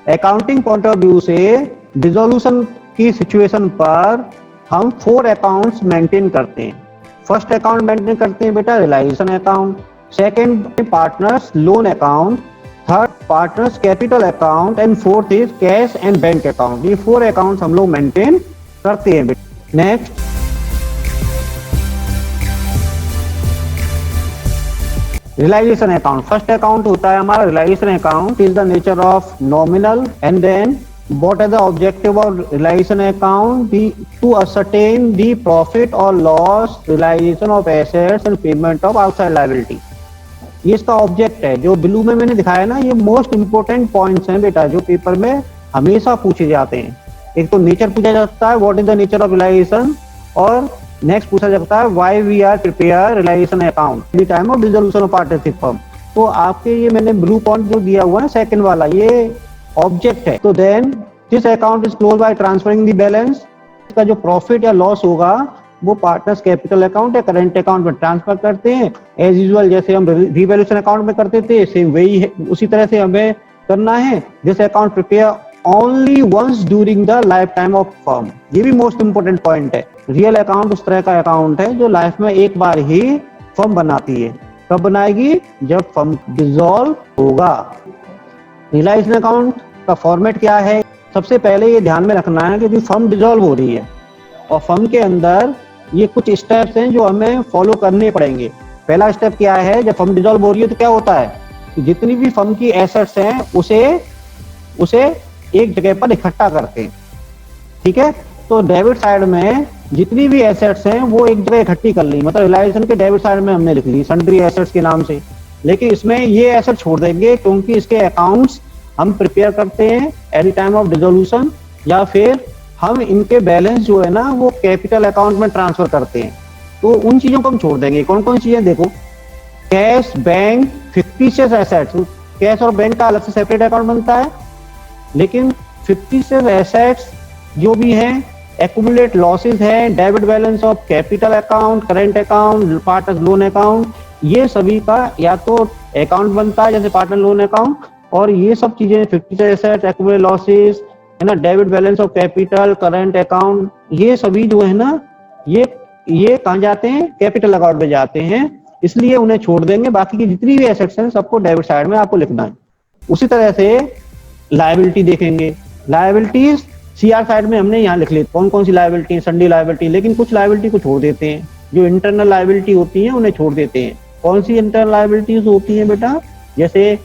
Accounting point of view से dissolution की situation पर हम 4 अकाउंट्स मेंटेन करते हैं। फर्स्ट अकाउंट मेंटेन करते हैं बेटा realization account, second partners loan account, third partners capital account and fourth is cash and bank account. ये 4 अकाउंट्स हम लोग मेंटेन करते हैं बेटा। Next realization account. First account होता है हमारा realization account, is the nature of nominal and then what are the objective of realization account? To ascertain the profit or loss, realization of assets and payment of outside liability। ये इसका object है। जो blue में मैंने दिखाया ना, ये most important points हैं बेटा जो पेपर में हमेशा पूछे जाते हैं। एक तो नेचर पूछा जाता है, what is the nature of realization, और नेक्स्ट पूछा जाता है why we are prepare realization account the time of dissolution of partnership firm. तो आपके ये मैंने ब्लू पॉइंट जो दिया हुआ है सेकंड वाला, ये ऑब्जेक्ट है। तो then this account is close by transferring the balance. इसका जो प्रॉफिट या लॉस होगा वो पार्टनर्स कैपिटल अकाउंट या करंट अकाउंट में ट्रांसफर करते हैं। एज यूजुअल जैसे हम रिवैल्यूएशन अकाउंट में करते थे सेम वही है, उसी तरह से हमें करना है। This account prepare only once during the life time of firm. ये भी मोस्ट इंपोर्टेंट पॉइंट है। रियल अकाउंट उस तरह का अकाउंट है जो लाइफ में एक बार ही फर्म बनाती है। कब बनाएगी? जब फर्म डिसॉल्व होगा। रियलाइजेशन अकाउंट का फॉर्मेट क्या है? सबसे पहले ये ध्यान में रखना है कि फर्म डिसॉल्व हो रही है और फर्म के अंदर ये कुछ स्टेप्स हैं जो हमें फॉलो करने पड़ेंगे। पहला स्टेप क्या है? जब फर्म डिसॉल्व हो रही है तो क्या होता है कि जितनी भी फर्म की एसेट्स हैं उसे एक जगह पर इकट्ठा करते हैं। ठीक है, तो डेबिट साइड में जितनी भी एसेट्स हैं वो एक जगह इकट्ठी कर ली, मतलब रियलाइजेशन के डेबिट साइड में हमने लिख ली सन्ड्री एसेट्स के नाम से। लेकिन इसमें ये एसेट छोड़ देंगे क्योंकि इसके अकाउंट्स हम प्रिपेयर करते हैं at the time of dissolution, या फिर हम इनके बैलेंस जो है ना वो कैपिटल अकाउंट में ट्रांसफर करते हैं। तो उन चीजों को हम छोड़ देंगे। कौन कौन चीजें? देखो, cash, bank, fictitious assets. Cash और बैंक का अलग से सेपरेट अकाउंट बनता है, लेकिन फिक्टिशियस एसेट्स जो भी हैं, एक्यूमुलेट लॉसेस हैं, debit balance of capital account, current account, partner loan account, ये सभी का या तो अकाउंट बनता है जैसे पार्टनर लोन अकाउंट, और ये सब चीजें फिक्टिशियस एसेट्स, एक्यूमुलेट लॉसेस है ना, debit balance of capital, current account, ये सभी जो है ना ये कहाँ जाते हैं? कैपिटल अकाउंट में जाते हैं, इसलिए उन्हें छोड़ देंगे। बाकी की जितनी भी एसेट्स हैं सबको डेबिट साइड में आपको लिखना है। उसी तरह से लायबिलिटी देखेंगे। लायबिलिटीज सीआर साइड में हमने यहाँ लिख ली कौन कौन सी लायबिलिटी, सन्डी लायबिलिटी, लेकिन कुछ लायबिलिटी को छोड़ देते हैं। जो इंटरनल लायबिलिटी होती है उन्हें छोड़ देते हैं। कौन सी इंटरनल लायबिलिटीज होती है बेटा? जैसे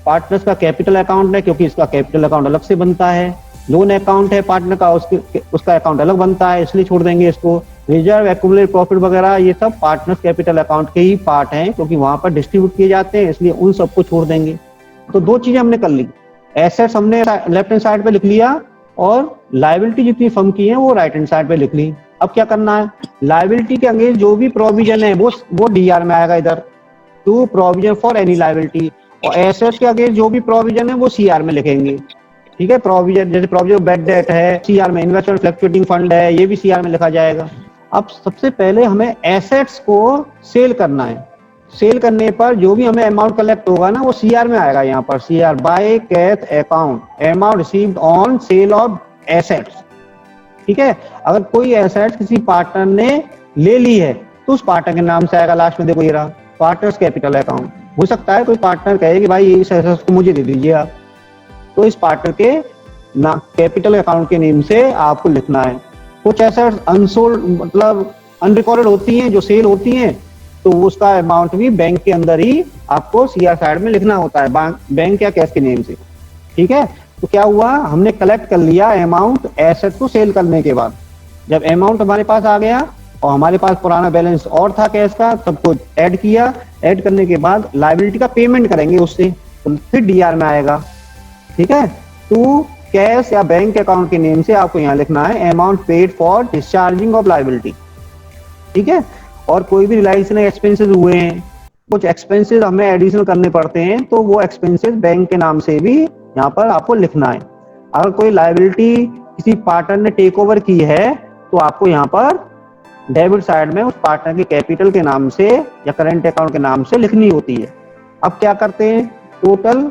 पार्टनर्स का कैपिटल अकाउंट है क्योंकि इसका कैपिटल अकाउंट अलग से बनता है। लोन अकाउंट है पार्टनर का, उसका अकाउंट अलग बनता है, इसलिए छोड़ देंगे इसको। रिजर्व, एक्यूमुलेट प्रॉफिट वगैरह ये सब पार्टनर्स कैपिटल अकाउंट के ही पार्ट हैं क्योंकि वहां पर डिस्ट्रीब्यूट किए जाते हैं, इसलिए उन सबको छोड़ देंगे। तो दो चीजें हमने कर ली, एसेट्स हमने लेफ्ट हैंड साइड पे लिख लिया और लायबिलिटी जितनी फर्म की है वो राइट हैंड साइड पे लिख ली। अब क्या करना है? लायबिलिटी के अगेंस्ट जो भी प्रोविजन है वो डीआर में आएगा इधर, to provision for any liability, और एसेट्स के अगेंस्ट जो भी प्रोविजन है वो सीआर में लिखेंगे। ठीक है, प्रोविजन जैसे प्रोविजन बैड डेट है सीआर में, इन्वेस्टमेंट फ्लक्चुएटिंग फंड है ये भी सीआर में लिखा जाएगा। अब सबसे पहले हमें एसेट्स को सेल करना है। सेल करने पर जो भी हमें अमाउंट कलेक्ट होगा ना वो सीआर में आएगा। यहाँ पर CR by cash account, amount received on sale of assets. ठीक है, अगर कोई एसेट्स किसी पार्टनर ने ले ली है तो उस पार्टनर के नाम से आएगा। लास्ट में देखो ये रहा पार्टनर्स कैपिटल अकाउंट। हो सकता है कोई पार्टनर कहे कि भाई इस एसेट्स को मुझे दे दीजिए आप, तो इस पार्टनर के ना कैपिटल अकाउंट के नेम से आपको लिखना है। कुछ एसेट्स अनसोल्ड मतलब अनरिकॉर्डेड होती हैं जो सेल होती हैं, तो उसका अमाउंट भी बैंक के अंदर ही आपको सीआर साइड में लिखना होता है, बैंक या कैश के नेम से। ठीक है, तो क्या हुआ, हमने कलेक्ट कर लिया अमाउंट एसेट को सेल करने के बाद। जब अमाउंट हमारे पास आ गया और हमारे पास पुराना बैलेंस और था कैश का, सबको ऐड किया। ऐड करने के बाद लायबिलिटी का पेमेंट करेंगे उससे, तो फिर डीआर में आएगा। ठीक है, टू कैश या बैंक अकाउंट के नेम से आपको यहाँ लिखना है amount paid for discharging of liability. ठीक है, और कोई भी रियलाइजेशन एक्सपेंसेस हुए हैं, कुछ एक्सपेंसेस हमें एडिशनल करने पड़ते हैं, तो वो एक्सपेंसेस बैंक के नाम से भी यहाँ पर आपको लिखना है। अगर कोई लायबिलिटी किसी पार्टनर ने टेक ओवर की है तो आपको यहाँ पर डेबिट साइड में उस पार्टनर के कैपिटल के नाम से या करंट अकाउंट के नाम से लिखनी होती है। अब क्या करते हैं, टोटल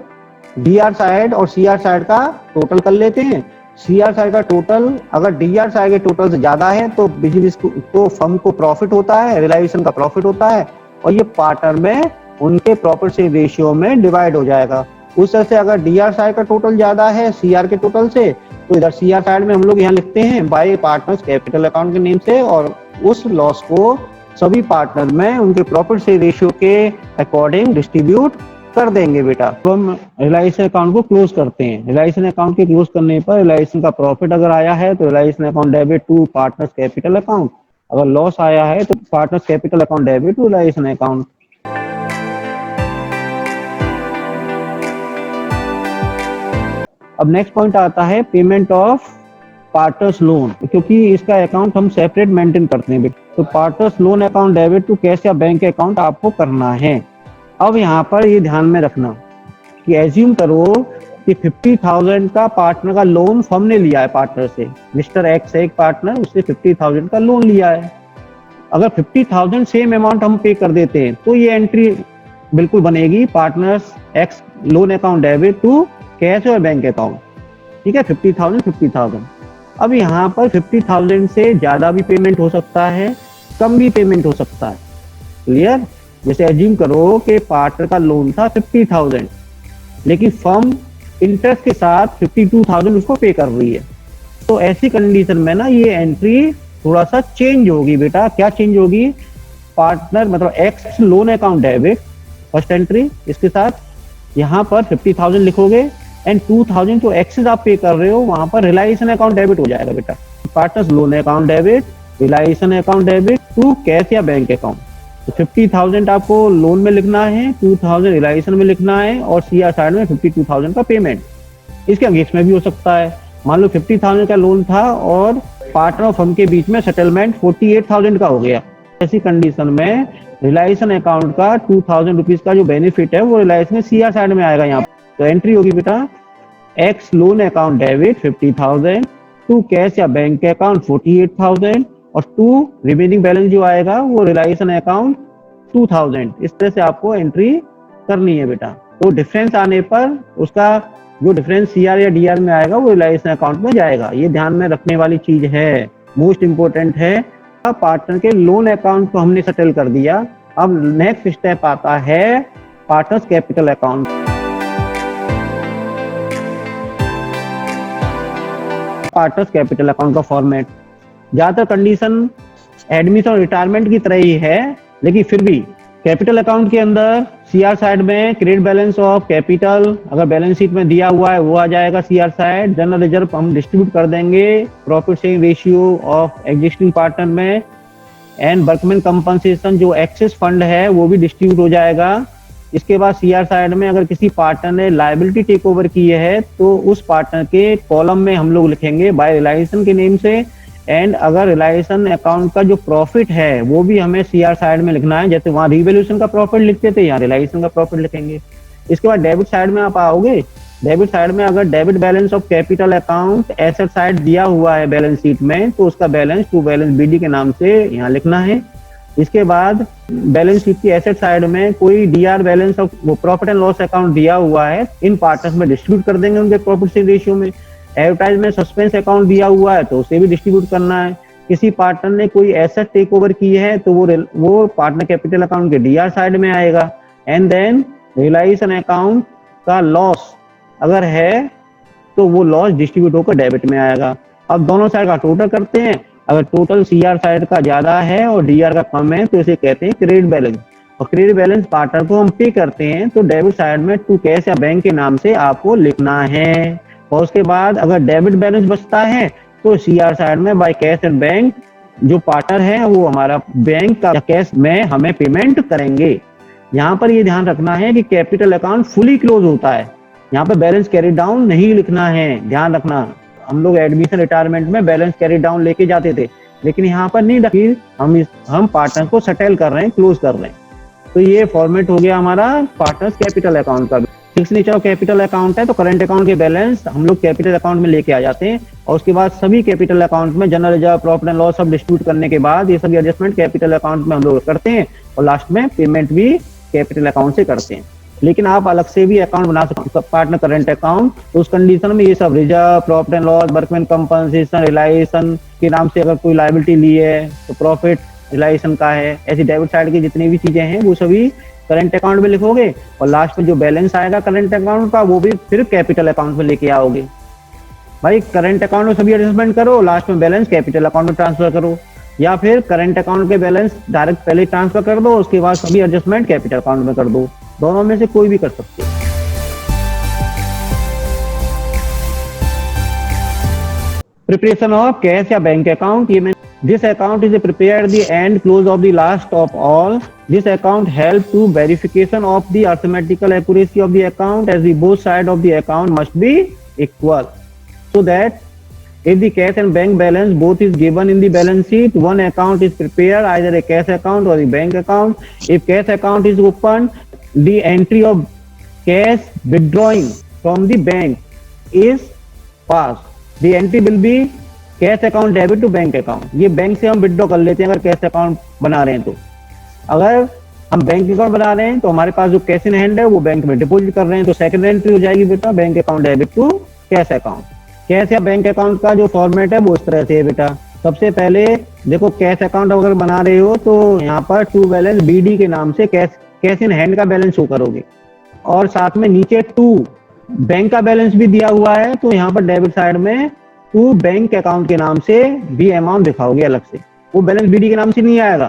डीआर साइड और सीआर साइड का टोटल कर लेते हैं। सीआर साइड का टोटल अगर डीआर साइड के टोटल से ज्यादा है तो बिजनेस को फर्म को प्रॉफिट होता है, रियलाइजेशन का प्रॉफिट होता है, और ये पार्टनर में उनके प्रॉफिट से रेशियो में डिवाइड हो जाएगा। उस तरह से अगर डीआर साइड का टोटल ज्यादा है सीआर के टोटल से, तो इधर सीआर साइड में हम लोग यहाँ लिखते हैं बाय पार्टनर्स कैपिटल अकाउंट के नेम से, और उस लॉस को सभी पार्टनर में उनके प्रॉफिट से रेशियो के अकॉर्डिंग डिस्ट्रीब्यूट कर देंगे बेटा। तो हम रियलाइजेशन अकाउंट को क्लोज करते हैं। रियलाइजेशन अकाउंट के क्लोज करने पर रियलाइजेशन का प्रॉफिट अगर आया है तो realization account debit to partners capital account, अगर लॉस आया है तो partners capital account debit to realization account. अब नेक्स्ट पॉइंट आता है पेमेंट ऑफ पार्टनर्स लोन, क्योंकि इसका अकाउंट हम सेपरेट मेंटेन करते हैं। तो partners loan account debit to cash या बैंक अकाउंट आपको करना है। अब यहाँ पर ये ध्यान में रखना कि एज्यूम करो कि 50,000 का पार्टनर का लोन फर्म ने लिया है पार्टनर से, मिस्टर एक्स है एक पार्टनर, उससे 50,000 का लोन लिया है। अगर 50,000 सेम अमाउंट हम पे कर देते हैं तो ये एंट्री बिल्कुल बनेगी partners x loan account debit to cash और बैंक अकाउंट। ठीक है, 50,000। अब यहाँ पर 50,000 से ज्यादा भी पेमेंट हो सकता है, कम भी पेमेंट हो सकता है। क्लियर? जैसे एज्यूम करो कि पार्टनर का लोन था 50,000, लेकिन फर्म इंटरेस्ट के साथ 52,000 उसको पे कर रही है, तो ऐसी कंडीशन में ना ये एंट्री थोड़ा सा चेंज होगी बेटा। क्या चेंज होगी? पार्टनर मतलब x loan account debit first entry, इसके साथ यहाँ पर 50,000 लिखोगे एंड 2,000 जो एक्सेस आप पे कर रहे हो वहां पर रियलाइजेशन अकाउंट डेबिट हो जाएगा बेटा। Partners loan account debit, realisation account debit to cash या बैंक अकाउंट। तो 50,000 आपको लोन में लिखना है, 2,000 रियलाइजेशन में लिखना है, और सीआर साइड में 52,000 का पेमेंट। इसके अगेंस्ट में भी हो सकता है। मान लो 50,000 का लोन था और पार्टनर और फर्म के बीच में सेटलमेंट 48,000 का हो गया। ऐसी कंडीशन में रियलाइजेशन अकाउंट का 2,000 रुपीज का जो बेनिफिट है वो रियलाइजेशन में सीआर साइड में आएगा। यहाँ तो एंट्री होगी बेटा x loan account debit 50,000 to cash या बैंक अकाउंट 48,000, और टू रिमेनिंग बैलेंस जो आएगा वो रियलाइजेशन अकाउंट 2,000। इस तरह से आपको एंट्री करनी है बेटा। तो डिफरेंस आने पर उसका जो डिफरेंस सीआर या डीआर में आएगा वो रियलाइजेशन अकाउंट में जाएगा। ये ध्यान में रखने वाली चीज है, मोस्ट इंपोर्टेंट है। पार्टनर के लोन अकाउंट को हमने सेटल कर दिया। अब नेक्स्ट स्टेप आता है partners capital account. Partners capital account का फॉर्मेट ज्यादातर कंडीशन एडमिशन और रिटायरमेंट की तरह ही है, लेकिन फिर भी कैपिटल अकाउंट के अंदर सीआर साइड में क्रेडिट बैलेंस ऑफ कैपिटल अगर बैलेंस शीट में दिया हुआ है वो आ जाएगा सीआर साइड। जनरल रिजर्व हम डिस्ट्रीब्यूट कर देंगे profit sharing ratio of existing partner में, एंड वर्कमैन कंपनसेशन जो एक्सेस फंड है वो भी डिस्ट्रीब्यूट हो जाएगा। इसके बाद सीआर साइड में अगर किसी पार्टनर ने लायबिलिटी टेक ओवर की है तो उस पार्टनर के कॉलम में हम लोग लिखेंगे बाय रियलाइजेशन के नेम से, एंड अगर रियलाइजेशन अकाउंट का जो प्रॉफिट है वो भी हमें सीआर साइड में लिखना है। जैसे वहां रिवैल्यूएशन का प्रॉफिट लिखते थे, यहाँ रियलाइजेशन का प्रॉफिट लिखेंगे। इसके बाद डेबिट साइड में आप आओगे, डेबिट साइड में अगर debit balance of capital account asset side दिया हुआ है बैलेंस शीट में तो उसका बैलेंस टू बैलेंस बीडी के नाम से यहाँ लिखना है। इसके बाद बैलेंस शीट की एसेट साइड में कोई DR balance of profit and loss account दिया हुआ है, इन पार्टनर्स में डिस्ट्रीब्यूट कर देंगे उनके प्रॉफिट शेयरिंग रेशियो में। एडवर्टाइजमेंट सस्पेंस अकाउंट दिया हुआ है तो उसे भी डिस्ट्रीब्यूट करना है। किसी पार्टनर ने कोई एसेट टेक ओवर की है तो वो पार्टनर कैपिटल अकाउंट के डीआर साइड में आएगा। एंड देन रियलाइजेशन अकाउंट का लॉस अगर है तो वो लॉस डिस्ट्रीब्यूट होकर डेबिट में आएगा। अब दोनों साइड का टोटल करते हैं। अगर टोटल सीआर साइड का ज्यादा है और डीआर का कम है तो इसे कहते हैं क्रेडिट बैलेंस, और क्रेडिट बैलेंस पार्टनर को हम पे करते हैं तो डेबिट साइड में टू कैश या बैंक के नाम से आपको लिखना है। और उसके बाद अगर डेबिट बैलेंस बचता है तो सीआर साइड में बाय कैश एंड बैंक जो पार्टनर है वो हमारा बैंक का कैश में हमें पेमेंट करेंगे। यहाँ पर ये ध्यान रखना है कि कैपिटल अकाउंट फुली क्लोज होता है, यहाँ पे बैलेंस कैरी डाउन नहीं लिखना है, ध्यान रखना। हम लोग एडमिशन रिटायरमेंट में बैलेंस कैरी डाउन लेके जाते थे, लेकिन यहाँ पर नहीं रखी, हम पार्टनर को सेटल कर रहे हैं, क्लोज कर रहे हैं। तो ये फॉर्मेट हो गया हमारा पार्टनर्स कैपिटल अकाउंट का। Fix nature of capital account है तो करंट अकाउंट के बैलेंस हम लोग कैपिटल अकाउंट में लेके आ जाते हैं, और उसके बाद सभी कैपिटल अकाउंट में general reserve profit and loss सब डिस्ट्रीब्यूट करने के बाद ये सभी एडजस्टमेंट कैपिटल अकाउंट में हम लोग करते हैं, और लास्ट में पेमेंट भी कैपिटल अकाउंट से करते हैं। लेकिन आप अलग से भी अकाउंट बना सकते हो पार्टनर करंट अकाउंट। तो उस कंडीशन में ये सब reserve, profit and loss, workman compensation, realisation के नाम से अगर कोई लायबिलिटी ली है तो प्रॉफिट रिलाइजेशन का है, ऐसी डेबिट साइड की जितनी भी चीजें हैं वो सभी करंट अकाउंट में लिखोगे और लास्ट में जो बैलेंस आएगा करंट अकाउंट का वो भी फिर कैपिटल अकाउंट में लेके आओगे। भाई करंट अकाउंट में सभी एडजस्टमेंट करो, लास्ट में बैलेंस कैपिटल अकाउंट में ट्रांसफर करो, या फिर करंट अकाउंट के बैलेंस डायरेक्ट पहले ट्रांसफर कर दो, उसके बाद सभी एडजस्टमेंट कैपिटल अकाउंट में कर दो। दोनों में से कोई भी कर सकते हो। प्रिपरेशन ऑफ कैश या बैंक अकाउंट, ये this account is prepared the end close of the last of all. This account help to verification of the arithmetical accuracy of the account as the both side of the account must be equal, so that if the cash and bank balance both is given in the balance sheet, one account is prepared, either a cash account or a bank account. If cash account is opened, the entry of cash withdrawing from the bank is passed. The entry will be cash account debit to bank account. ये bank से हम withdraw कर लेते हैं अगर cash account बना रहे हैं तो। अगर हम बैंक अकाउंट बना रहे हैं तो हमारे पास जो कैश इन हैंड है वो बैंक में डिपॉजिट कर रहे हैं, तो सेकंड एंट्री हो जाएगी बेटा bank account debit to cash account. Cash या बैंक अकाउंट का जो फॉर्मेट है वो इस तरह से है बेटा। सबसे पहले देखो कैश अकाउंट अगर बना रहे हो तो यहाँ पर टू बैलेंस BD के नाम से कैश इन हैंड का बैलेंस शो करोगे, और साथ में नीचे टू बैंक का बैलेंस भी दिया हुआ है, तो यहाँ पर डेबिट साइड में टू बैंक अकाउंट के नाम से भी अमाउंट दिखाओगे अलग से। वो बैलेंस BD के नाम से नहीं आएगा।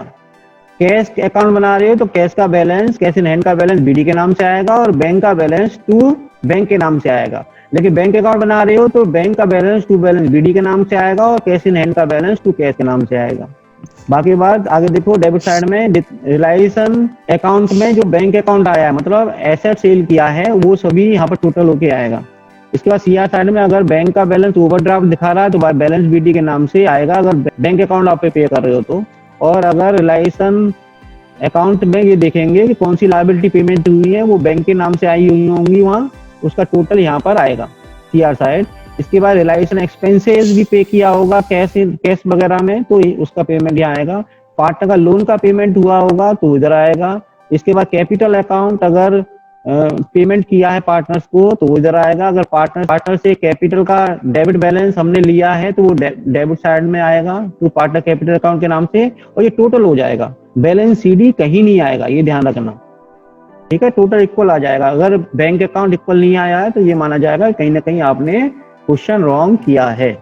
कैश अकाउंट बना रहे हो तो कैश का बैलेंस, कैश इन हैंड का बैलेंस BD के नाम से आएगा और बैंक का बैलेंस टू बैंक के नाम से आएगा। लेकिन बैंक अकाउंट बना रहे हो तो बैंक का बैलेंस टू बैलेंस BD के नाम से आएगा और कैश इन हैंड का बैलेंस टू कैश के नाम से आएगा। बाकी बात आगे देखो, डेबिट साइड में रिलाइजेशन अकाउंट में जो बैंक अकाउंट आया है मतलब एसेट सेल किया है वो सभी यहाँ पर टोटल होके आएगा। इसके बाद CR साइड में अगर बैंक का बैलेंस ओवरड्राफ्ट दिखा रहा है तो बैलेंस BD के नाम से आएगा अगर बैंक अकाउंट आप पे कर रहे हो तो। और अगर रिलाइजेशन अकाउंट में ये देखेंगे कि कौन सी लायबिलिटी पेमेंट हुई है वो बैंक के नाम से आई हुई होंगी, वहाँ उसका टोटल यहाँ पर आएगा CR साइड। इसके बाद रिलाइजेशन एक्सपेंसेस भी पे किया होगा कैश वगैरह में तो उसका पेमेंट यहाँ आएगा। पार्टनर का लोन का पेमेंट हुआ होगा तो इधर आएगा। इसके बाद कैपिटल अकाउंट अगर पेमेंट किया है पार्टनर्स को तो इधर आएगा। अगर पार्टनर से कैपिटल का डेबिट बैलेंस हमने लिया है तो वो डेबिट साइड में आएगा तो पार्टनर कैपिटल अकाउंट के नाम से, और ये टोटल हो जाएगा। बैलेंस CD कहीं नहीं आएगा, ये ध्यान रखना, ठीक है। टोटल इक्वल आ जाएगा। अगर बैंक अकाउंट इक्वल नहीं आया है तो ये माना जाएगा कहीं ना कहीं आपने क्वेश्चन रॉन्ग किया है।